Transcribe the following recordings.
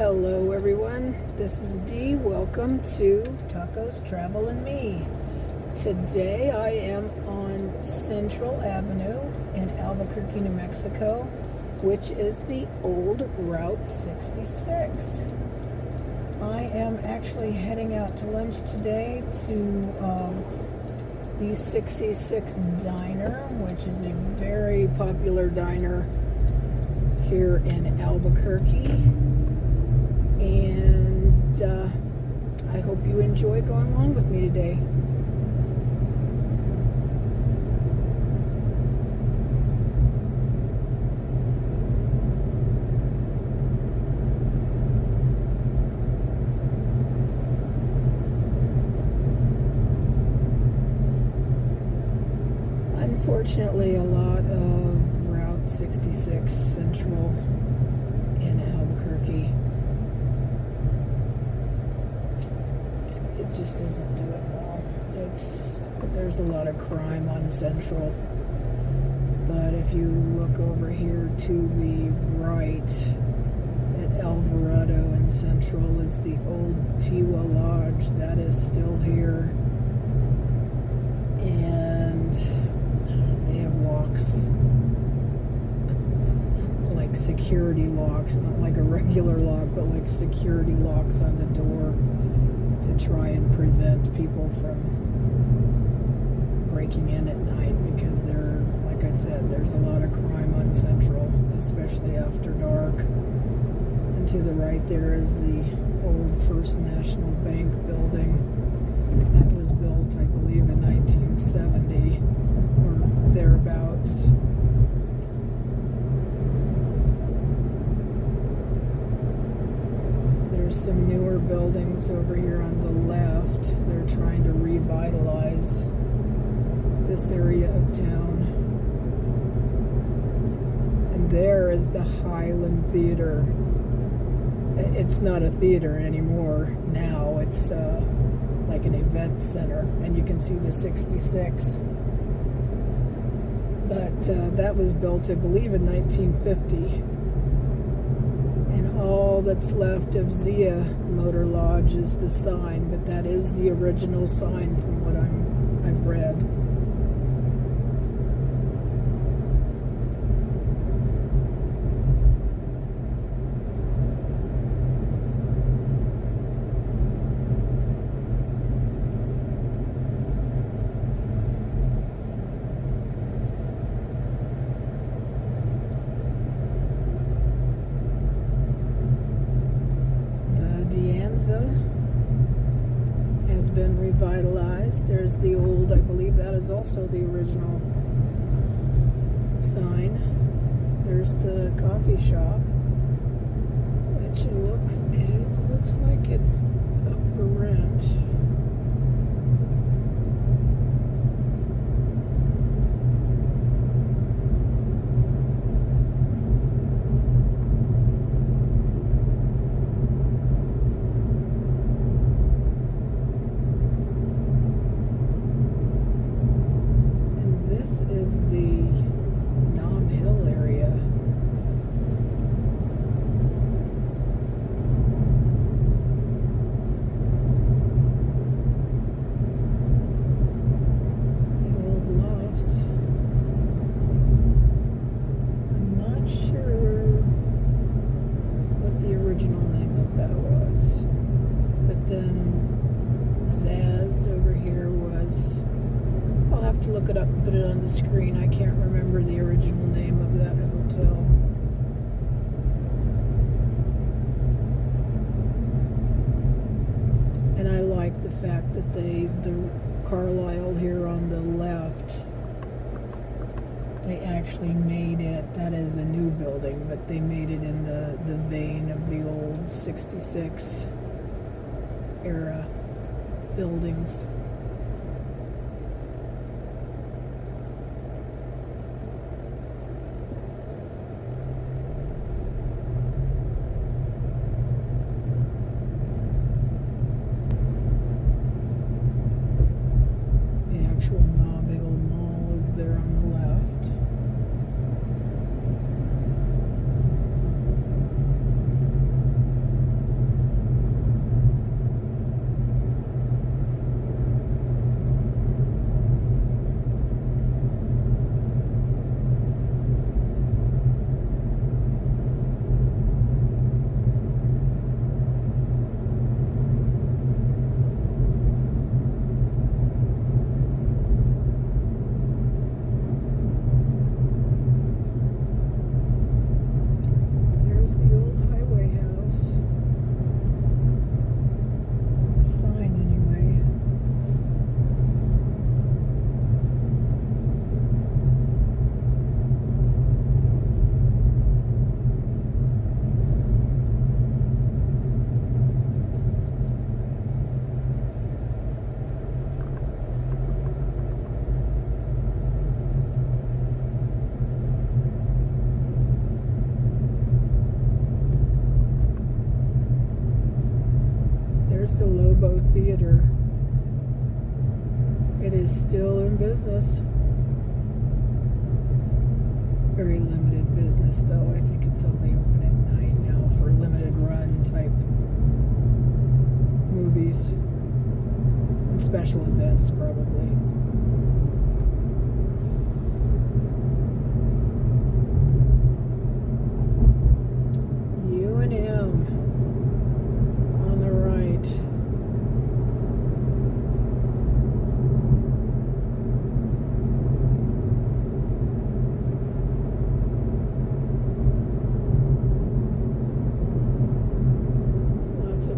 Hello everyone, this is Dee. Welcome to Tacos, Travel, and Me. Today I am on Central Avenue in Albuquerque, New Mexico, which is the old Route 66. I am actually heading out to lunch today to the 66 Diner, which is a very popular diner here in Albuquerque. And I hope you enjoy going along with me today. Unfortunately, a lot of Route 66 Central in Albuquerque, it just isn't doing well. There's a lot of crime on Central, but if you look over here to the right at Alvarado and Central is the old Tiwa Lodge. That is still here, and they have locks, like security locks, not like a regular lock, but like security locks on the door to try and prevent people from breaking in at night, because like I said, there's a lot of crime on Central, especially after dark. And to the right there is the old First National Bank building that was built, I believe, in 1970 or thereabouts. There's some newer buildings over here on the left. They're trying to revitalize this area of town. And there is the Highland Theater. It's not a theater anymore now. It's like an event center. And you can see the 66. But that was built, I believe, in 1950. All that's left of Zia Motor Lodge is the sign, but that is the original sign from what I've read. Has been revitalized. There's the old, I believe that is also the original sign. There's the coffee shop, which it looks like it's up for rent. To look it up and put it on the screen. I can't remember the original name of that hotel. And I like the fact that the Carlisle here on the left, they actually made it, that is a new building, but they made it in the vein of the old 66 era buildings. Mall is there on the left. business. Very limited business, though. I think it's only open at night now for limited run type movies and special events, probably. U&M on the right.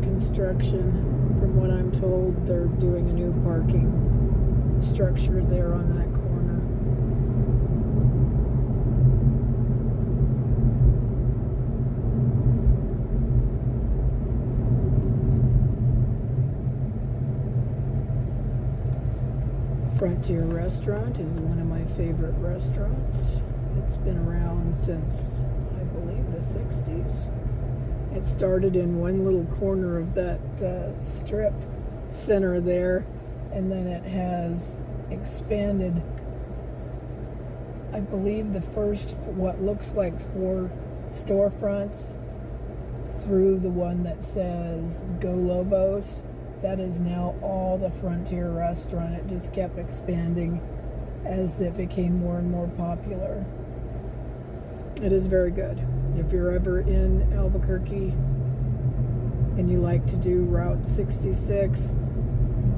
Construction. From what I'm told, they're doing a new parking structure there on that corner. Frontier Restaurant is one of my favorite restaurants. It's been around since, I believe, the 60s. It started in one little corner of that strip center there, and then it has expanded. I believe the first, what looks like 4 storefronts through the one that says Go Lobos. That is now all the Frontier Restaurant. It just kept expanding as it became more and more popular. It is very good. If you're ever in Albuquerque and you like to do Route 66,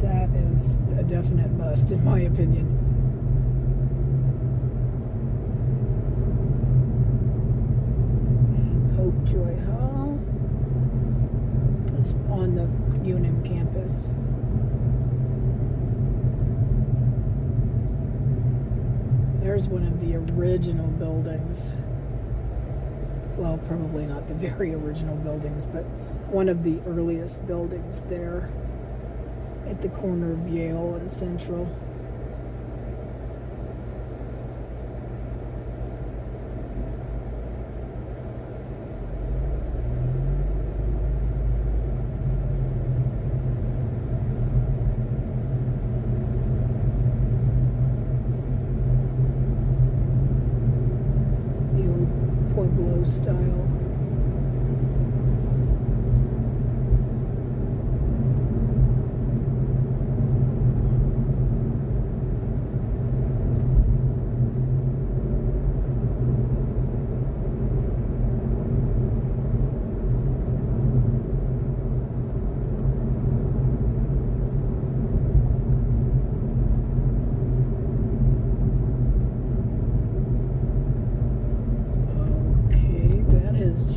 that is a definite must, in my opinion. And Pope Joy Hall. It's on the UNM campus. There's one of the original buildings. Well, probably not the very original buildings, but one of the earliest buildings there at the corner of Yale and Central. The old Pueblo style.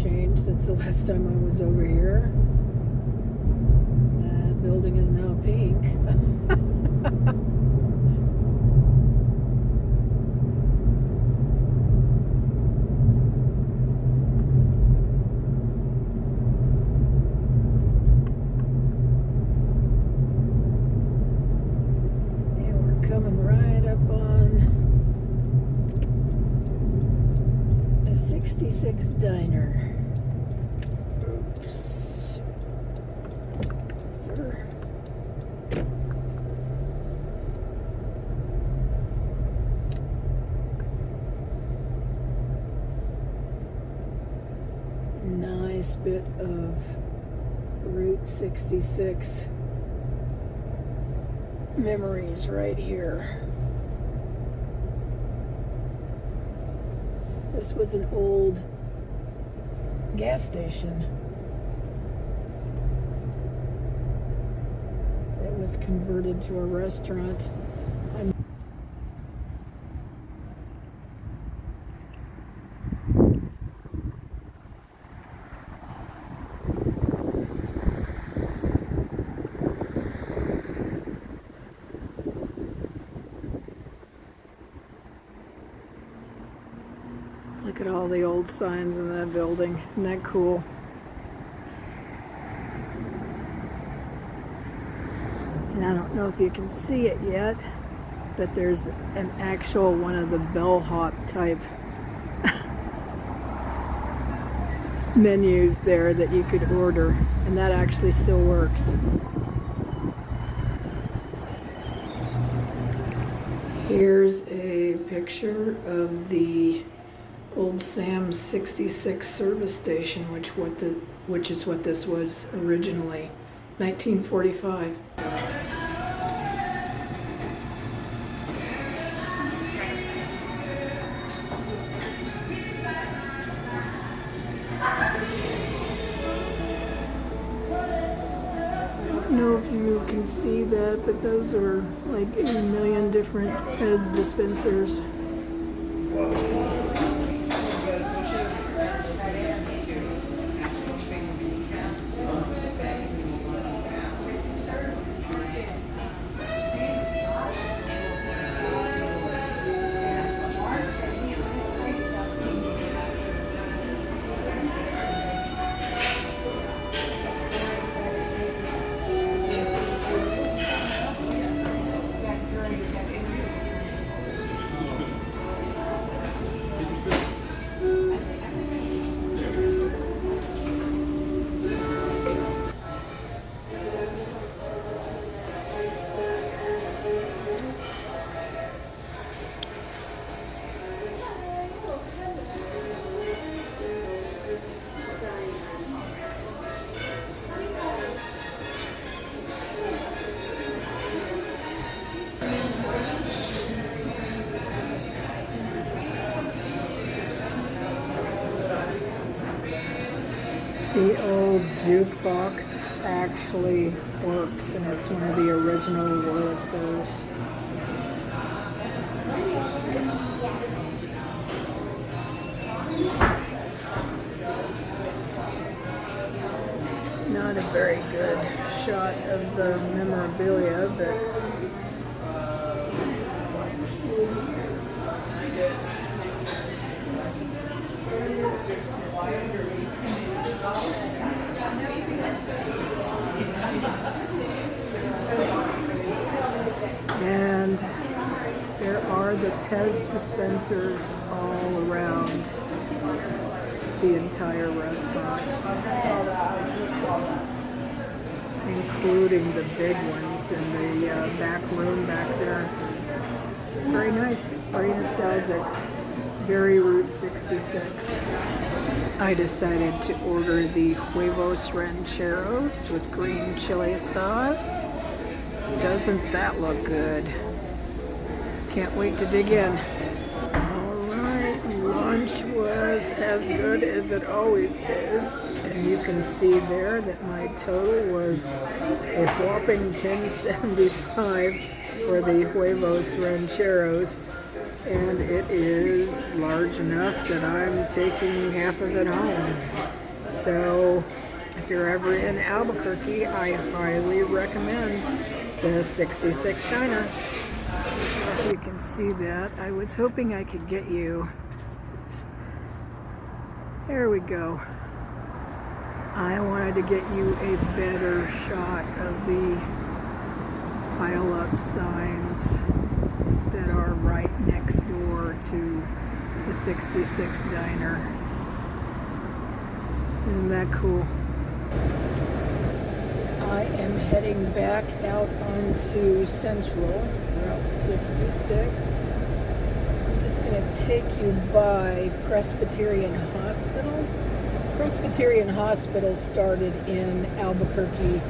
Changed since the last time I was over here. That building is now pink. And we're coming right up on the 66 Diner. Oops. Sir. Nice bit of Route 66 memories right here. This was an old gas station. It was converted to a restaurant. Look at all the old signs in that building. Isn't that cool? And I don't know if you can see it yet, but there's an actual one of the bellhop type menus there that you could order, and that actually still works. Here's a picture of the Old Sam's 66 service station, which is what this was originally, 1945. I don't know if you can see that, but those are like a million different Pez dispensers. The old jukebox actually works, and it's one of the original Wurzels. Not a very good shot of the memorabilia, but and there are the Pez dispensers all around the entire restaurant, including the big ones in the back room back there. Very nice, very nostalgic, very Route 66. I decided to order the huevos rancheros with green chili sauce. Doesn't that look good? Can't wait to dig in. Alright, lunch was as good as it always is. And you can see there that my total was a whopping $10.75 for the huevos rancheros. And it is large enough that I'm taking half of it home. So if you're ever in Albuquerque, I highly recommend the 66 Diner. You can see that. I was hoping I could get you. There we go. I wanted to get you a better shot of the pile-up signs that are right next door to the 66 Diner. Isn't that cool? I am heading back out onto Central, Route 66. I'm just going to take you by Presbyterian Hospital. Presbyterian Hospital started in Albuquerque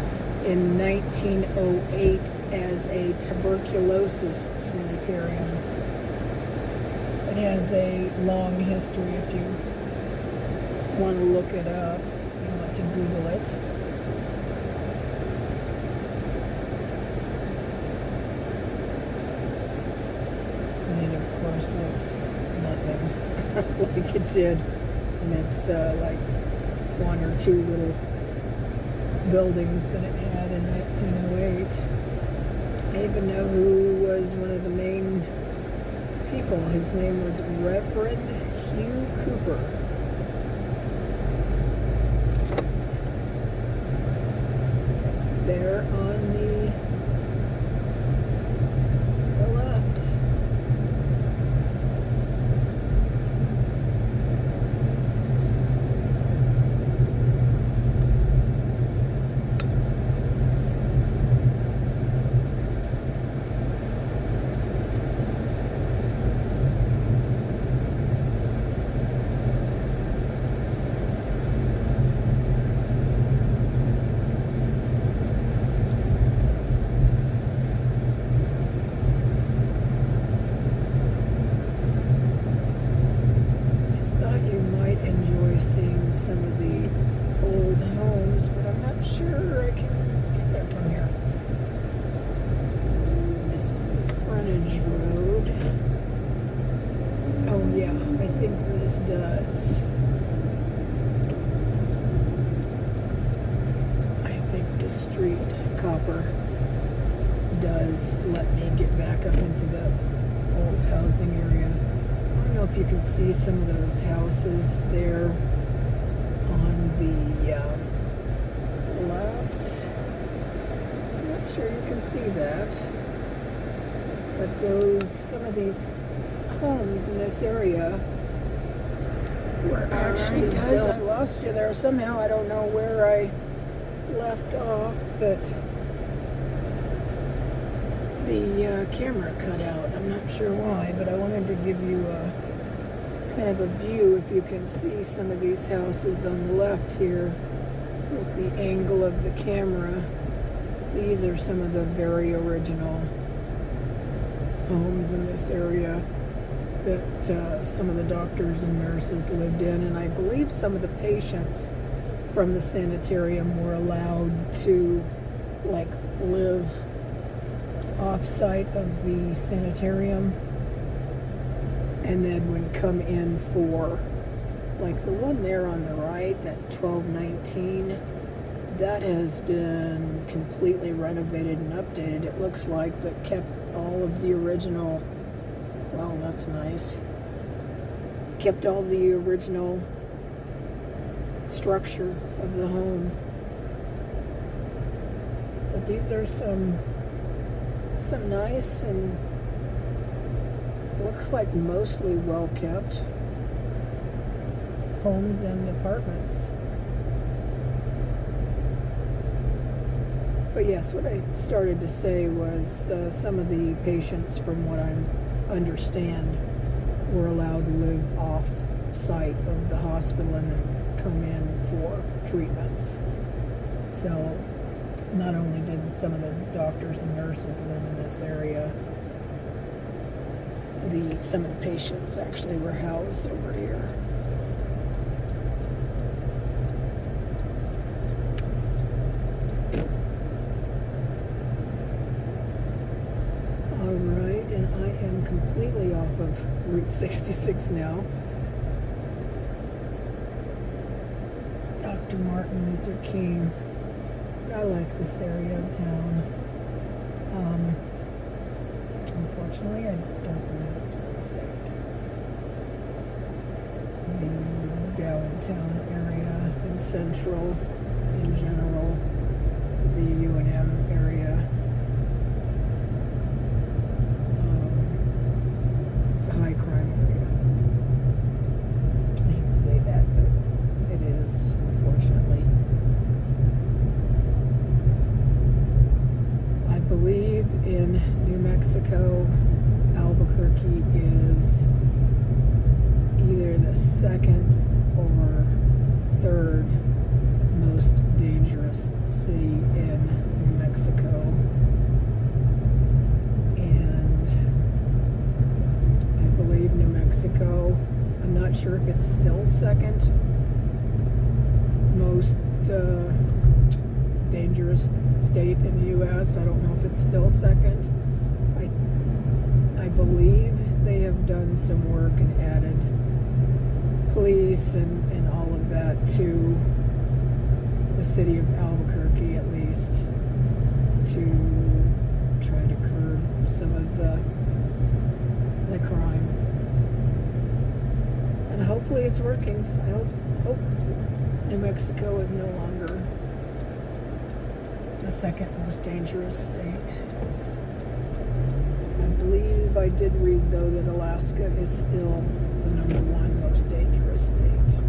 in 1908 as a tuberculosis sanitarium. It has a long history if you want to look it up, if you want to Google it. And it of course looks nothing like it did. And it's like one or two little buildings that it had in 1908. I even know who was one of the main people. His name was Reverend Hugh Cooper. It's there on the left. street copper does let me get back up into the old housing area. I don't know if you can see some of those houses there on the left. I'm not sure you can see that. But some of these homes in this area were actually built. I lost you there somehow. I don't know where I left off, but the camera cut out. I'm not sure why, but I wanted to give you a kind of a view. If you can see some of these houses on the left here with the angle of the camera, these are some of the very original homes in this area that some of the doctors and nurses lived in, and I believe some of the patients from the sanitarium were allowed to like live off-site of the sanitarium and then would come in for, like the one there on the right, that 1219, that has been completely renovated and updated, it looks like, but kept all of the original. Well, that's nice. Kept all the original structure of the home. But these are some nice and looks like mostly well kept homes and apartments. But yes, what I started to say was some of the patients, from what I understand, were allowed to live off site of the hospital and then come in for treatments. So not only did some of the doctors and nurses live in this area, some of the patients actually were housed over here. Alright, and I am completely off of Route 66 now. Dr. Martin Luther King. I like this area of town. Unfortunately, I don't believe it's very safe. The downtown area and Central in general, the U&M area. It's a high crime area. I hate to say that, but it is, unfortunately. I believe in New Mexico, Albuquerque is either the second or third most dangerous city in New Mexico. And I believe New Mexico, I'm not sure if it's still second most dangerous state in the U.S. I don't know if it's still second. I believe they have done some work and added police and all of that to the city of Albuquerque, at least, to try to curb some of the crime. And hopefully it's working. I hope New Mexico is no longer the second most dangerous state. I believe I did read, though, that Alaska is still the #1 most dangerous state.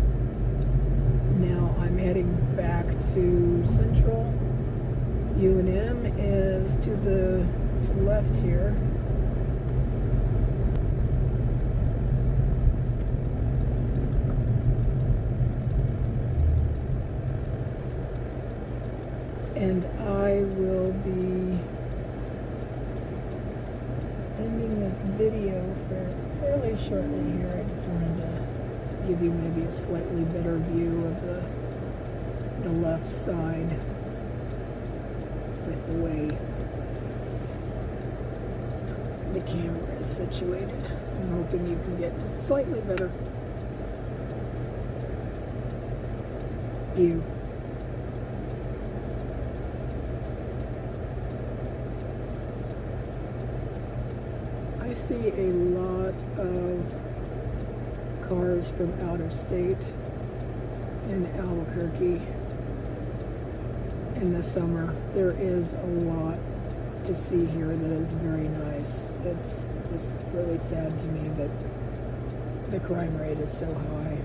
Now I'm heading back to Central. U&M is to the left here. And I will be ending this video fairly shortly here. I just wanted to give you maybe a slightly better view of the left side with the way the camera is situated. I'm hoping you can get just slightly better view. see a lot of cars from out of state in Albuquerque in the summer. There is a lot to see here that is very nice. It's just really sad to me that the crime rate is so high.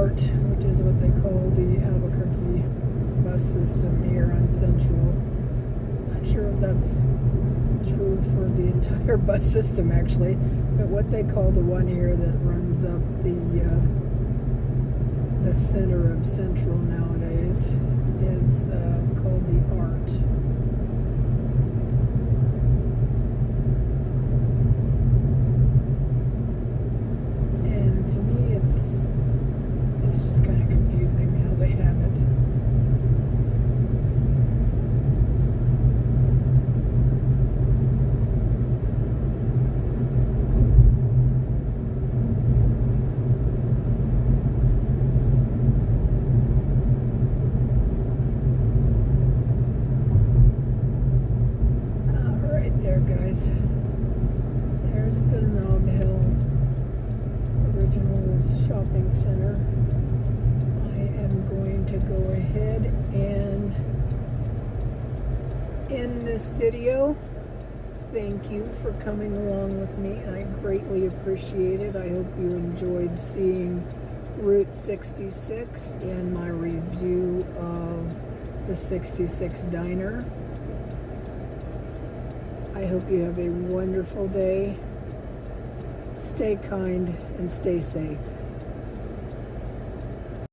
Which is what they call the Albuquerque bus system here on Central. Not sure if that's true for the entire bus system actually, but what they call the one here that runs up the center of Central nowadays is called the Art. And to me it's just kind of confusing how they have it. Guys, there's the Knob Hill Original Shopping Center. I am going to go ahead and end this video. Thank you for coming along with me. I greatly appreciate it. I hope you enjoyed seeing Route 66 and my review of the 66 Diner. I hope you have a wonderful day. Stay kind and stay safe.